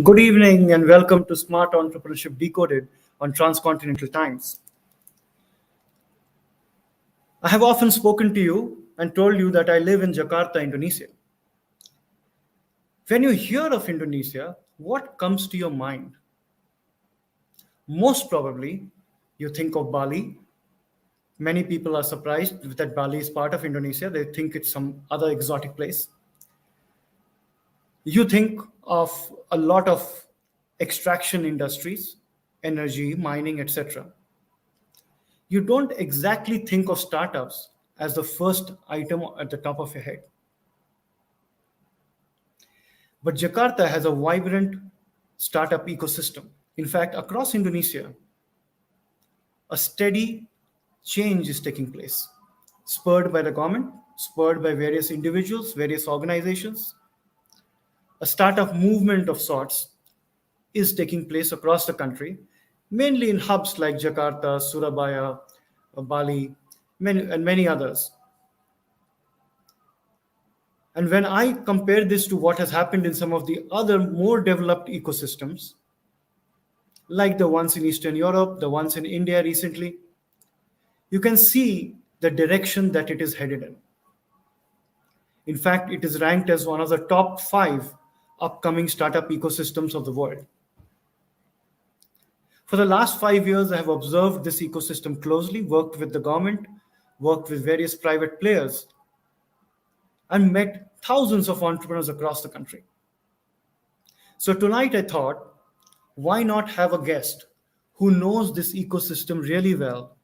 Good evening and welcome to Smart Entrepreneurship Decoded on Transcontinental Times. I have often spoken to you and told you that I live in Jakarta, Indonesia. When you hear of Indonesia, what comes to your mind? Most probably, you think of Bali. Many people are surprised that Bali is part of Indonesia. They think it's some other exotic place. You think of a lot of extraction industries, energy, mining, etc. You don't exactly think of startups as the first item at the top of your head. But Jakarta has a vibrant startup ecosystem. In fact, across Indonesia, a steady change is taking place, spurred by the government, spurred by various individuals, various organizations. A startup movement of sorts is taking place across the country, mainly in hubs like Jakarta, Surabaya, Bali, and many others. And when I compare this to what has happened in some of the other more developed ecosystems, like the ones in Eastern Europe, the ones in India recently, you can see the direction that it is headed in. In fact, it is ranked as one of the top 5 upcoming startup ecosystems of the world. For the last 5 years, I have observed this ecosystem closely, worked with the government, worked with various private players, and met thousands of entrepreneurs across the country. So tonight I thought, why not have a guest who knows this ecosystem really well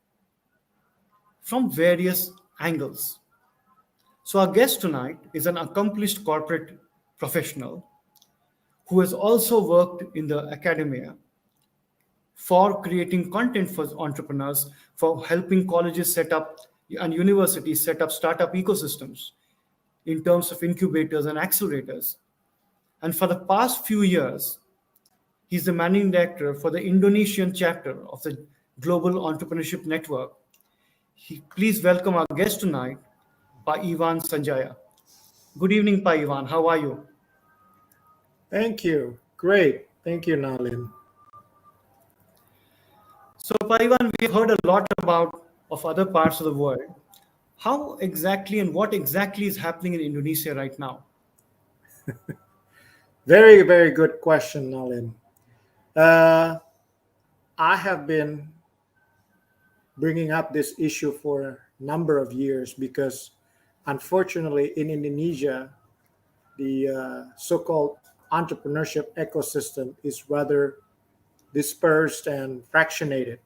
from various angles? So our guest tonight is an accomplished corporate professional who has also worked in the academia for creating content for entrepreneurs, for helping colleges set up and universities set up startup ecosystems in terms of incubators and accelerators. And for the past few years, he's the managing director for the Indonesian chapter of the Global Entrepreneurship Network. Please welcome our guest tonight, Pa Ivan Sandjaja. Good evening, Pa Ivan. How are you? Thank you. Great. Thank you, Nalin. So, Pa Ivan, we've heard a lot of other parts of the world. How exactly and what exactly is happening in Indonesia right now? Very, very good question, Nalin. I have been bringing up this issue for a number of years because, unfortunately, in Indonesia, the so-called entrepreneurship ecosystem is rather dispersed and fractionated.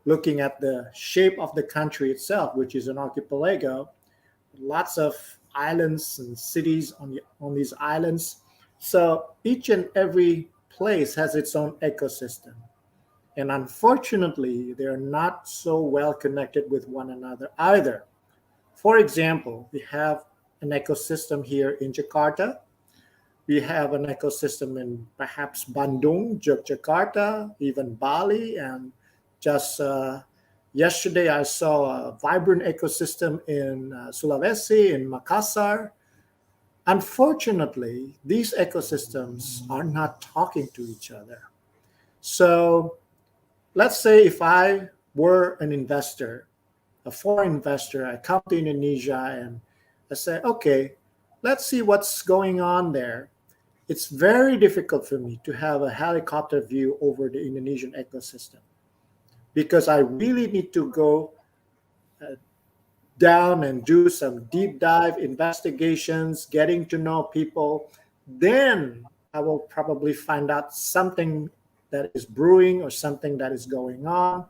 Looking at the shape of the country itself, which is an archipelago, lots of islands and cities on these islands. So each and every place has its own ecosystem. And unfortunately, they're not so well connected with one another either. For example, we have an ecosystem here in Jakarta. We have an ecosystem in perhaps Bandung, Yogyakarta, even Bali, and just yesterday I saw a vibrant ecosystem in Sulawesi, in Makassar. Unfortunately, these ecosystems are not talking to each other. So let's say if I were an investor, a foreign investor, I come to Indonesia and I say, okay, let's see what's going on there. It's very difficult for me to have a helicopter view over the Indonesian ecosystem because I really need to go down and do some deep dive investigations, getting to know people. Then I will probably find out something that is brewing or something that is going on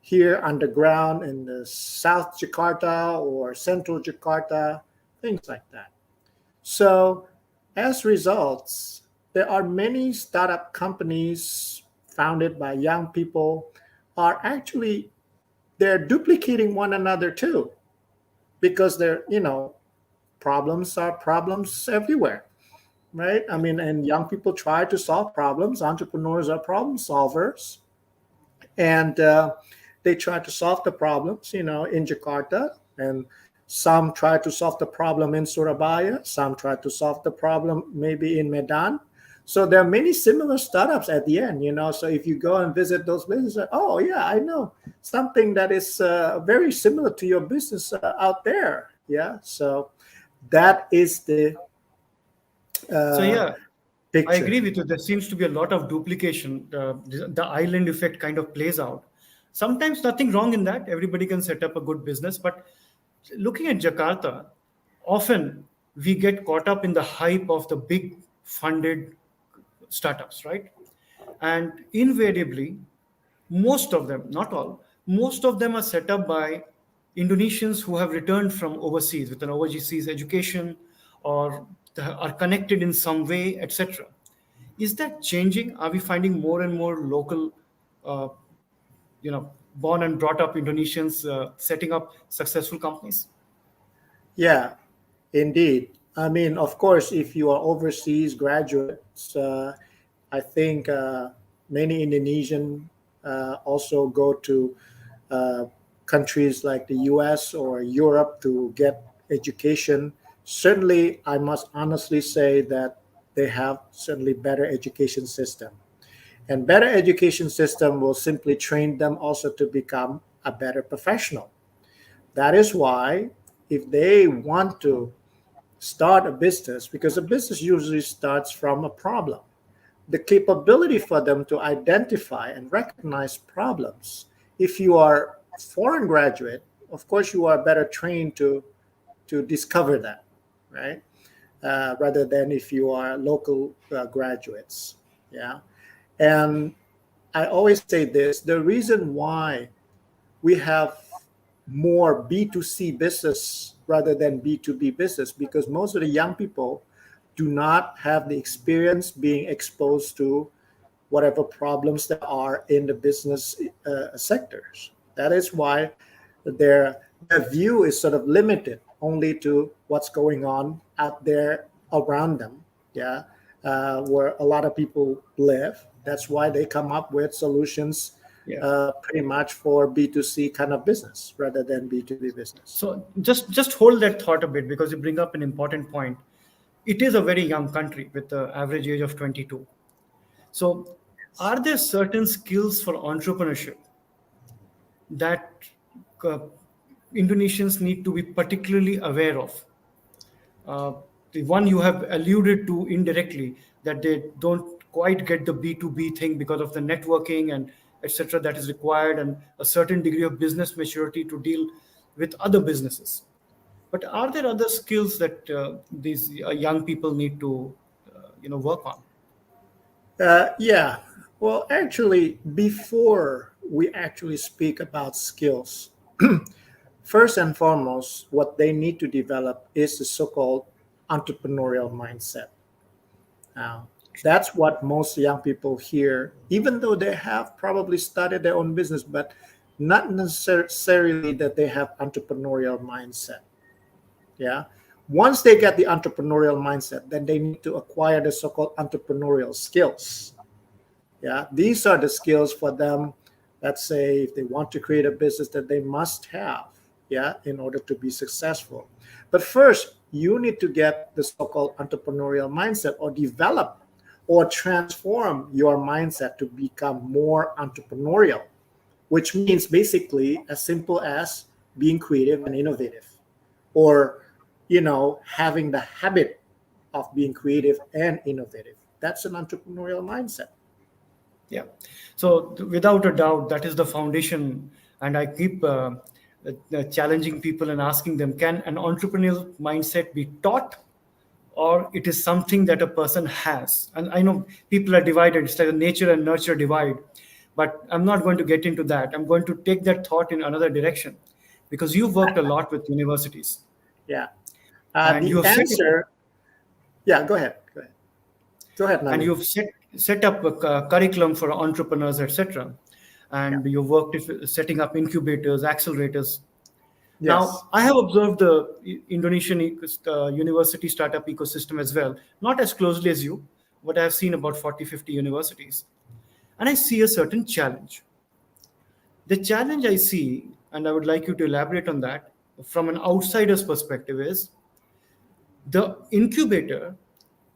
here underground in the South Jakarta or Central Jakarta, things like that. So as results, there are many startup companies founded by young people are actually they're duplicating one another too because they're problems are problems everywhere, right? I mean, and young people try to solve problems. Entrepreneurs are problem solvers, and they try to solve the problems in Jakarta, and some try to solve the problem in Surabaya, some try to solve the problem maybe in Medan. So there are many similar startups at the end, you know. So if you go and visit those businesses, oh yeah, I know something that is very similar to your business out there. Yeah. So that is the So uh, yeah, I picture. agree with you. There seems to be a lot of duplication. The island effect kind of plays out. Sometimes nothing wrong in that. Everybody can set up a good business. But looking at Jakarta, often we get caught up in the hype of the big funded startups, right? And invariably, most of them, not all, most of them are set up by Indonesians who have returned from overseas with an overseas education or are connected in some way, etc. Is that changing? Are we finding more and more local, uh, born and brought up Indonesians setting up successful companies? Yeah, indeed. I mean, of course, if you are overseas graduates, I think many Indonesian also go to uh, countries like the US or Europe to get education. Certainly, I must honestly say that they have certainly better education system. And better education system will simply train them also to become a better professional. That is why if they want to start a business, because a business usually starts from a problem, the capability for them to identify and recognize problems. If you are a foreign graduate, of course you are better trained to discover that, right? Rather than if you are local graduates. Yeah. And I always say this: the reason why we have more B2C business rather than B2B business, because most of the young people do not have the experience being exposed to whatever problems there are in the business sectors. That is why their view is sort of limited only to what's going on out there around them. Yeah, where a lot of people live. That's why they come up with solutions Yeah. pretty much for B2C kind of business rather than B2B business. So just hold that thought a bit because you bring up an important point. It is a very young country with the average age of 22. So are there certain skills for entrepreneurship that uh, Indonesians need to be particularly aware of? Uh, the one you have alluded to indirectly, that they don't quite get the B2B thing because of the networking and etc. that is required, and a certain degree of business maturity to deal with other businesses. But are there other skills that these young people need to work on? Yeah. Well, actually, before we actually speak about skills, first and foremost, what they need to develop is the so called entrepreneurial mindset. Now, that's what most young people hear, even though they have probably started their own business, but not necessarily that they have entrepreneurial mindset. Yeah. Once they get the entrepreneurial mindset, then they need to acquire the so called entrepreneurial skills. Yeah, these are the skills for them. Let's say if they want to create a business that they must have, yeah, in order to be successful. But first, you need to get the so-called entrepreneurial mindset or develop or transform your mindset to become more entrepreneurial, which means basically as simple as being creative and innovative, or having the habit of being creative and innovative. That's an entrepreneurial mindset. Yeah. So without a doubt, that is the foundation. And I keep challenging people and asking them, can an entrepreneurial mindset be taught, or it is something that a person has? And I know people are divided. It's like a nature and nurture divide. But I'm not going to get into that. I'm going to take that thought in another direction, because you've worked a lot with universities Yeah. and you The have set answer, yeah, go ahead. Go ahead. Go ahead, and Nalin. you've set up a curriculum for entrepreneurs, etc. Yeah. And you worked with setting up incubators, accelerators. Yes. Now, I have observed the Indonesian university startup ecosystem as well, not as closely as you, but I have seen about 40, 50 universities. And I see a certain challenge. The challenge I see, and I would like you to elaborate on that from an outsider's perspective, is the incubator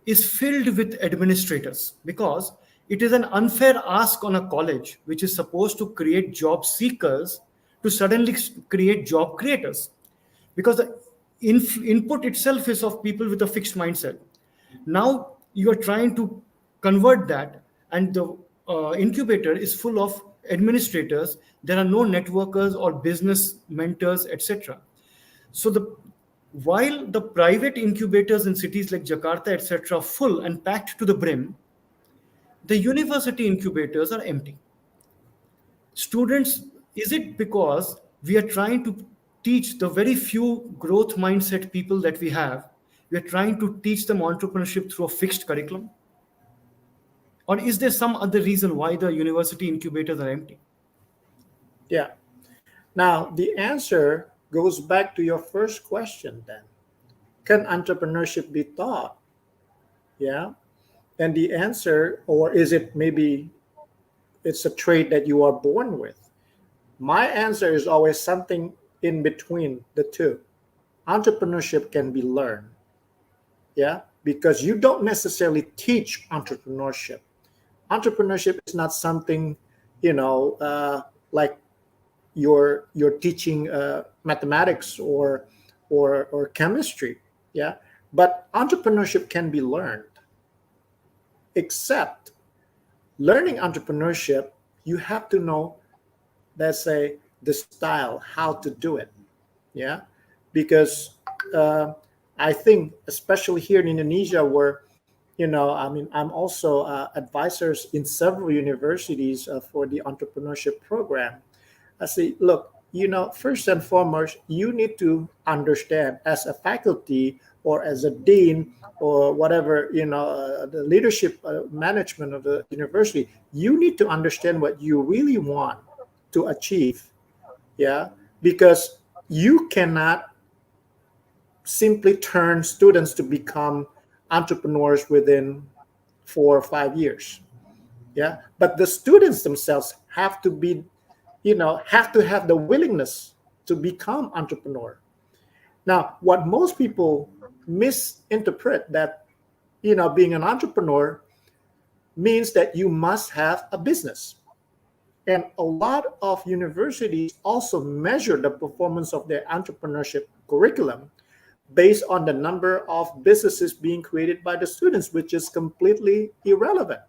is filled with administrators, because it is an unfair ask on a college which is supposed to create job seekers to suddenly create job creators, because the input itself is of people with a fixed mindset. Now you are trying to convert that, and the incubator is full of administrators. There are no networkers or business mentors, etc. So the while the private incubators in cities like Jakarta, etc., full and packed to the brim, the university incubators are empty. Students, is it because we are trying to teach the very few growth mindset people that we have, we are trying to teach them entrepreneurship through a fixed curriculum? Or is there some other reason why the university incubators are empty? Yeah. Now, the answer goes back to your first question then. Can entrepreneurship be taught? Yeah. And the answer, or is it maybe it's a trait that you are born with? My answer is always something in between the two. Entrepreneurship can be learned. Yeah. Because you don't necessarily teach entrepreneurship. Entrepreneurship is not something, like you're teaching mathematics or chemistry. Yeah. But entrepreneurship can be learned, except learning entrepreneurship, you have to know, let's say, the style, how to do it. Yeah. Because I think, especially here in Indonesia, where, I mean, I'm also advisors in several universities for the entrepreneurship program. I say, look, first and foremost, you need to understand as a faculty or as a dean or whatever, the leadership management of the university, you need to understand what you really want to achieve. Yeah. Because you cannot simply turn students to become entrepreneurs within 4 or 5 years. Yeah. But the students themselves have to be, have to have the willingness to become entrepreneur. Now, what most people misinterpret that, being an entrepreneur means that you must have a business. And a lot of universities also measure the performance of their entrepreneurship curriculum based on the number of businesses being created by the students, which is completely irrelevant.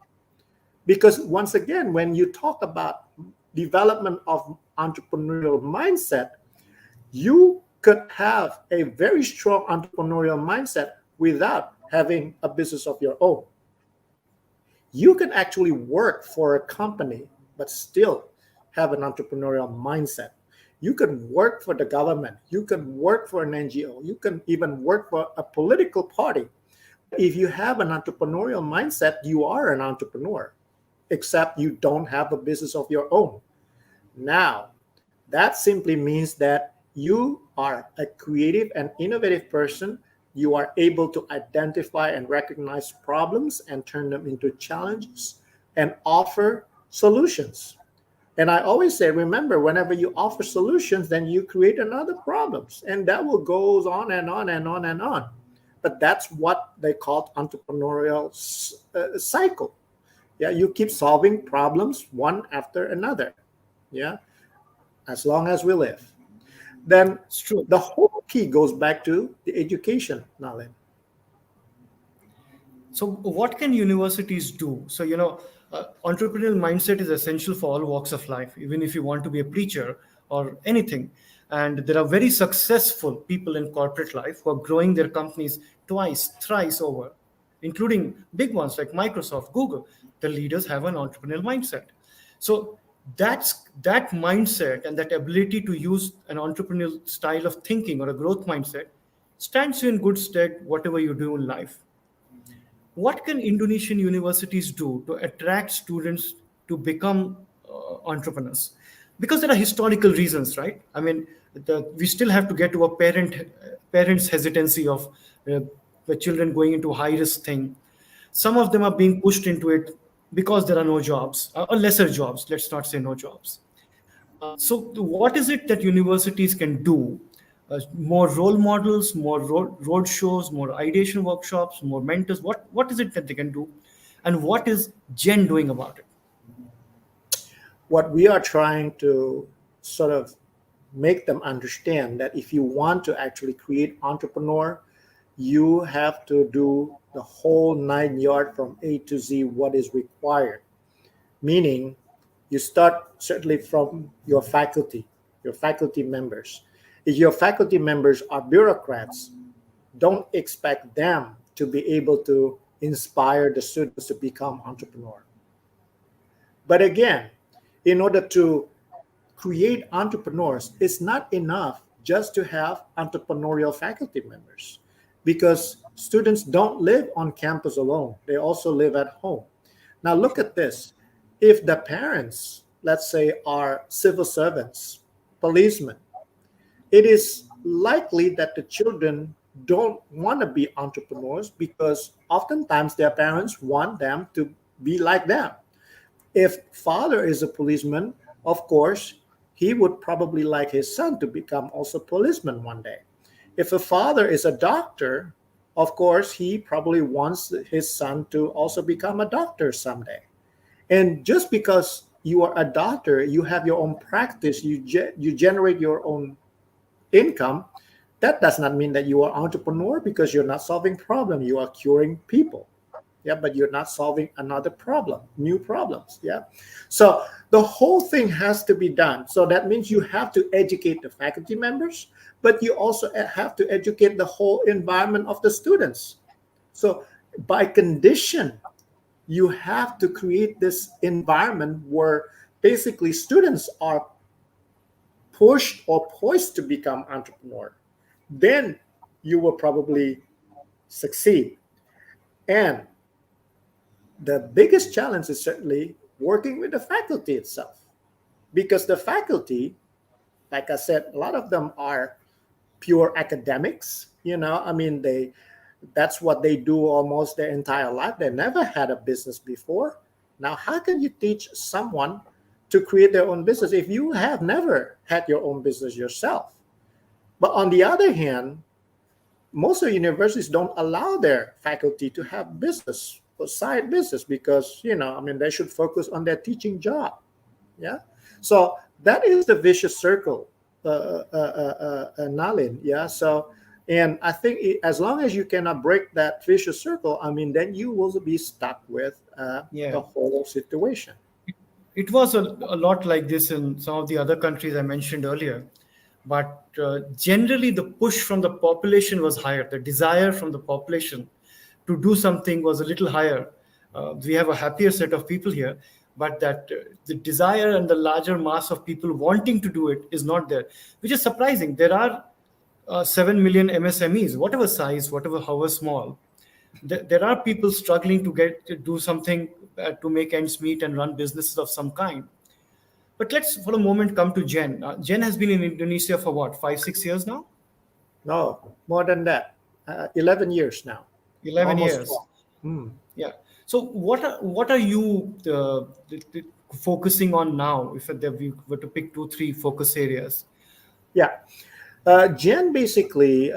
Because once again, when you talk about development of entrepreneurial mindset, you could have a very strong entrepreneurial mindset without having a business of your own. You can actually work for a company but still have an entrepreneurial mindset. You can work for the government, you can work for an NGO, you can even work for a political party. If you have an entrepreneurial mindset, you are an entrepreneur, except you don't have a business of your own. Now, that simply means that you are a creative and innovative person. You are able to identify and recognize problems and turn them into challenges and offer solutions. And I always say, remember, whenever you offer solutions, then you create another problems, and that will go on and on and on and on. But that's what they call entrepreneurial cycle. Yeah, you keep solving problems one after another. Yeah, as long as we live. Then It's true. the whole key goes back to the education, Nalin. So, what can universities do? So, entrepreneurial mindset is essential for all walks of life, even if you want to be a preacher or anything. And there are very successful people in corporate life who are growing their companies twice, thrice over, including big ones like Microsoft, Google. The leaders have an entrepreneurial mindset. So, that mindset and that ability to use an entrepreneurial style of thinking or a growth mindset stands you in good stead whatever you do in life. What can Indonesian universities do to attract students to become entrepreneurs? Because there are historical reasons, right? I mean, we still have to get to a parents' hesitancy of the children going into a high risk thing. Some of them are being pushed into it because there are no jobs or lesser jobs. Let's not say no jobs. So, what is it that universities can do more role models, more road shows, more ideation workshops, more mentors? What is it that they can do, and what is Gen doing about it? What we are trying to sort of make them understand that if you want to actually create entrepreneur, you have to do the whole 9 yard from A to Z what is required. Meaning, you start certainly from your faculty members. If your faculty members are bureaucrats, don't expect them to be able to inspire the students to become entrepreneur. But again, in order to create entrepreneurs, it's not enough just to have entrepreneurial faculty members because students don't live on campus alone. They also live at home. Now, look at this. If the parents, let's say, are civil servants, policemen, it is likely that the children don't want to be entrepreneurs because oftentimes their parents want them to be like them. If father is a policeman, of course, he would probably like his son to become also policeman one day. If a father is a doctor, of course, he probably wants his son to also become a doctor someday. And just because you are a doctor, you have your own practice, you generate your own income, that does not mean that you are entrepreneur because you're not solving problem, you are curing people. Yeah, but you're not solving another problem, new problems. Yeah, so the whole thing has to be done. So that means you have to educate the faculty members, but you also have to educate the whole environment of the students. So by condition, you have to create this environment where basically students are pushed or poised to become entrepreneur. Then you will probably succeed. And the biggest challenge is certainly working with the faculty itself, because the faculty, like I said, a lot of them are pure academics. I mean, that's what they do almost their entire life. They never had a business before. Now, how can you teach someone to create their own business if you have never had your own business yourself? But on the other hand, most of the universities don't allow their faculty to have business or side business because, I mean, they should focus on their teaching job. Yeah. So that is the vicious circle, Nalin. Yeah. So, and I think as long as you cannot break that vicious circle, I mean, then you will be stuck with Yeah. the whole situation. It was a lot like this in some of the other countries I mentioned earlier. But generally, the push from the population was higher. The desire from the population to do something was a little higher. We have a happier set of people here, but that the desire and the larger mass of people wanting to do it is not there, which is surprising. There are 7 million MSMEs, whatever size, whatever, however small. There are people struggling to do something to make ends meet and run businesses of some kind. But let's for a moment come to Jen. Jen has been in Indonesia for what, 5, 6 years now? No, more than that. 11 years now. 11 Almost years. 12. Hmm. Yeah. So what are you focusing on now? If we were to pick 2, 3 focus areas. Yeah. Jen basically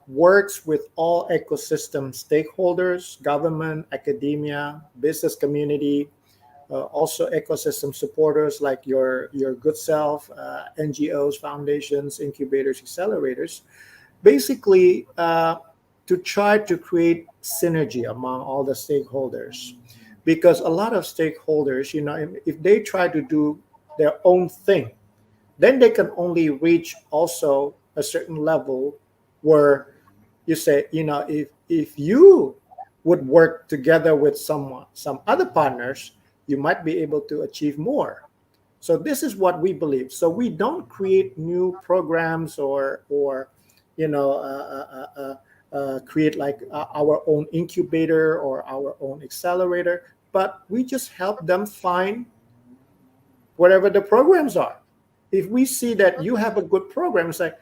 works with all ecosystem stakeholders, government, academia, business community, also ecosystem supporters like your good self, NGOs, foundations, incubators, accelerators, basically to try to create synergy among all the stakeholders. Because a lot of stakeholders, if they try to do their own thing, then they can only reach also a certain level where you say, if you would work together with some other partners, you might be able to achieve more. So this is what we believe. So we don't create new programs or create like our own incubator or our own accelerator, but we just help them find whatever the programs are. If we see that you have a good program, it's like,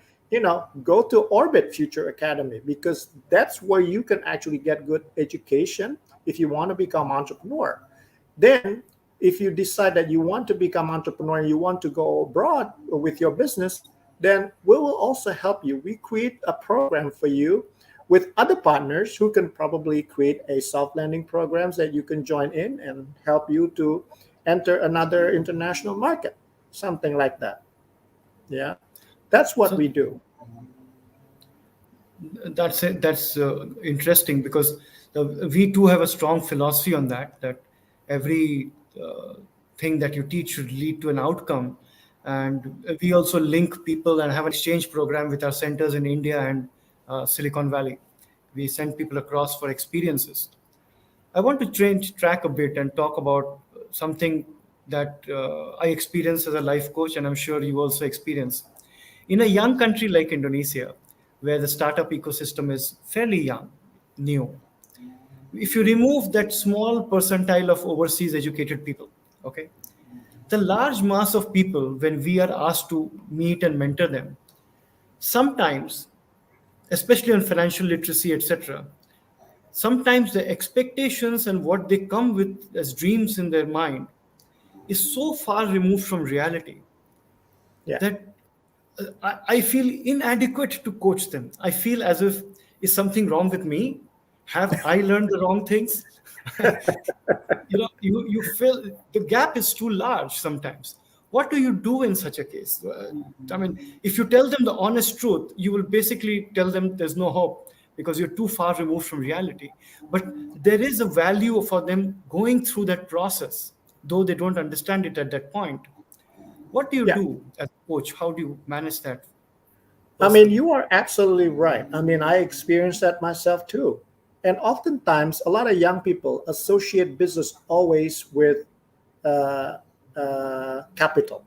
go to Orbit Future Academy because that's where you can actually get good education if you want to become entrepreneur. Then, if you decide that you want to become entrepreneur and you want to go abroad with your business, then we will also help you. We create a program for you with other partners who can probably create a soft landing programs that you can join in and help you to enter another international market, something like that. Yeah, that's what So we do. that's it. That's interesting because we too have a strong philosophy on that. That every thing that you teach should lead to an outcome, and we also link people and have an exchange program with our centers in India and Silicon Valley. We send people across for experiences. I want to change track a bit and talk about something that I experience as a life coach, and I'm sure you also experience. In a young country like Indonesia, where the startup ecosystem is fairly young, new, if you remove that small percentile of overseas educated people, okay, the large mass of people, when we are asked to meet and mentor them, sometimes, especially on financial literacy, etc., sometimes the expectations and what they come with as dreams in their mind is so far removed from reality Yeah. that I feel inadequate to coach them. I feel as if, is something wrong with me? Have I learned the wrong things? You feel the gap is too large sometimes. What do you do in such a case? I mean, if you tell them the honest truth, you will basically tell them there's no hope because you're too far removed from reality. But there is a value for them going through that process, though they don't understand it at that point. What do you Yeah. do as a coach? How do you manage that I mean, personally? you are absolutely right. I mean, I experienced that myself too. And oftentimes, a lot of young people associate business always with capital.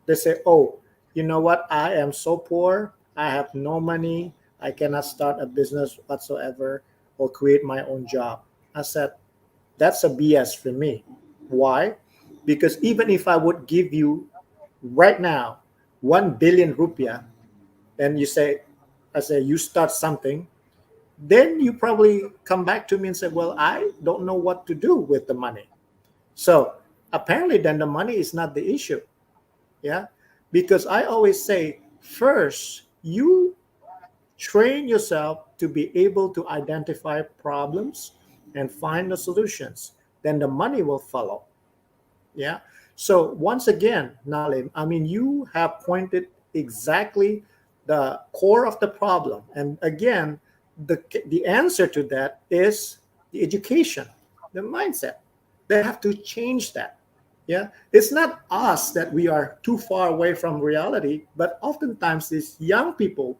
They say, oh, you know what? I am so poor. I have no money. I cannot start a business whatsoever or create my own job. I said, that's a BS for me. Why? Because even if I would give you right now 1 billion rupiah, and you say, I say, you start something, then you probably come back to me and say, well, I don't know what to do with the money. So apparently, then the money is not the issue. Yeah. Because I always say, first, you train yourself to be able to identify problems and find the solutions. Then the money will follow. Yeah. So once again, Nalim, I mean, you have pointed exactly the core of the problem. And again, the answer to that is the education, the mindset. They have to change that. Yeah. It's not us that we are too far away from reality, but oftentimes these young people,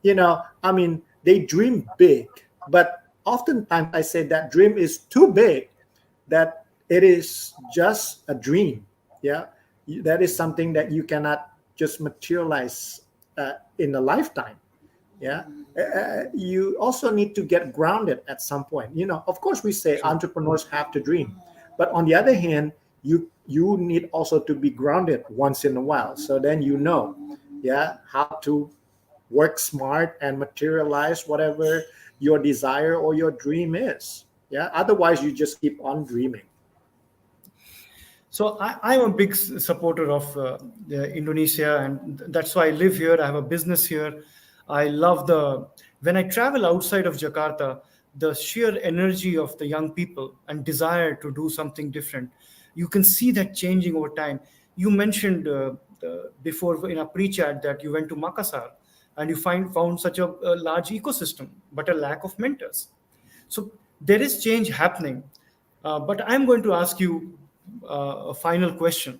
I mean, they dream big, but oftentimes I say that dream is too big, that it is just a dream. Yeah, that is something that you cannot just materialize in a lifetime. Yeah, you also need to get grounded at some point. Of course, we say True. entrepreneurs have to dream, but on the other hand, you need also to be grounded once in a while. So then yeah, how to work smart and materialize whatever your desire or your dream is. Yeah, otherwise you just keep on dreaming. So I'm a big supporter of Indonesia, and that's why I live here. I have a business here. I love when I travel outside of Jakarta, the sheer energy of the young people and desire to do something different. You can see that changing over time. You mentioned before in a pre-chat that you went to Makassar and you found such a large ecosystem, but a lack of mentors. So there is change happening. But I'm going to ask you a final question.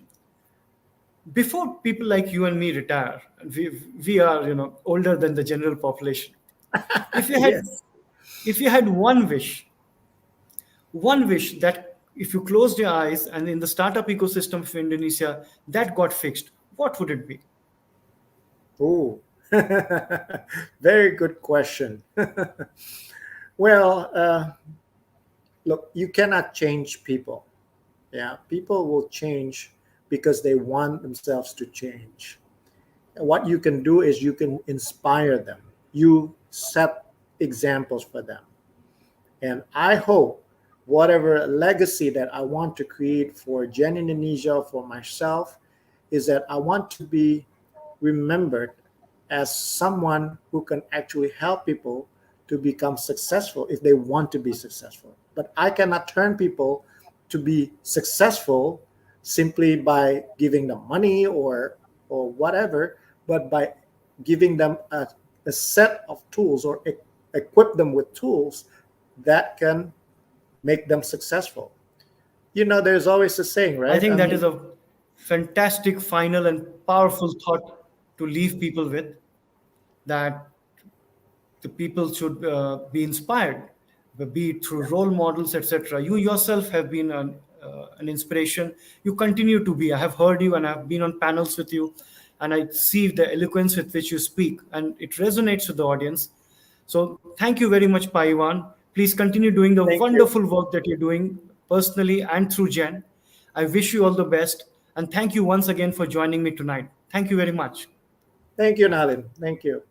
Before people like you and me retire, we are older than the general population. If you had Yes. if you had one wish that if you closed your eyes and in the startup ecosystem of Indonesia that got fixed, what would it be? Oh, very good question. Well, look, you cannot change people. Yeah, people will change because they want themselves to change. What you can do is you can inspire them. You set examples for them. And I hope whatever legacy that I want to create for Gen Indonesia, for myself, is that I want to be remembered as someone who can actually help people to become successful if they want to be successful. But I cannot turn people to be successful simply by giving them money or whatever, but by giving them a set of tools or equip them with tools that can make them successful. There's always a saying, I right? think I that is mean, a fantastic, final, and powerful thought to leave people with, that the people should be inspired, be it through role models, etc. You yourself have been an inspiration. You continue to be. I have heard you and I've been on panels with you, and I see the eloquence with which you speak, and it resonates with the audience. So thank you very much, Paiwan. Please continue doing the thank you. wonderful work that you're doing personally and through Gen. I wish you all the best, and thank you once again for joining me tonight. Thank you very much. Thank you, Nalin. Thank you.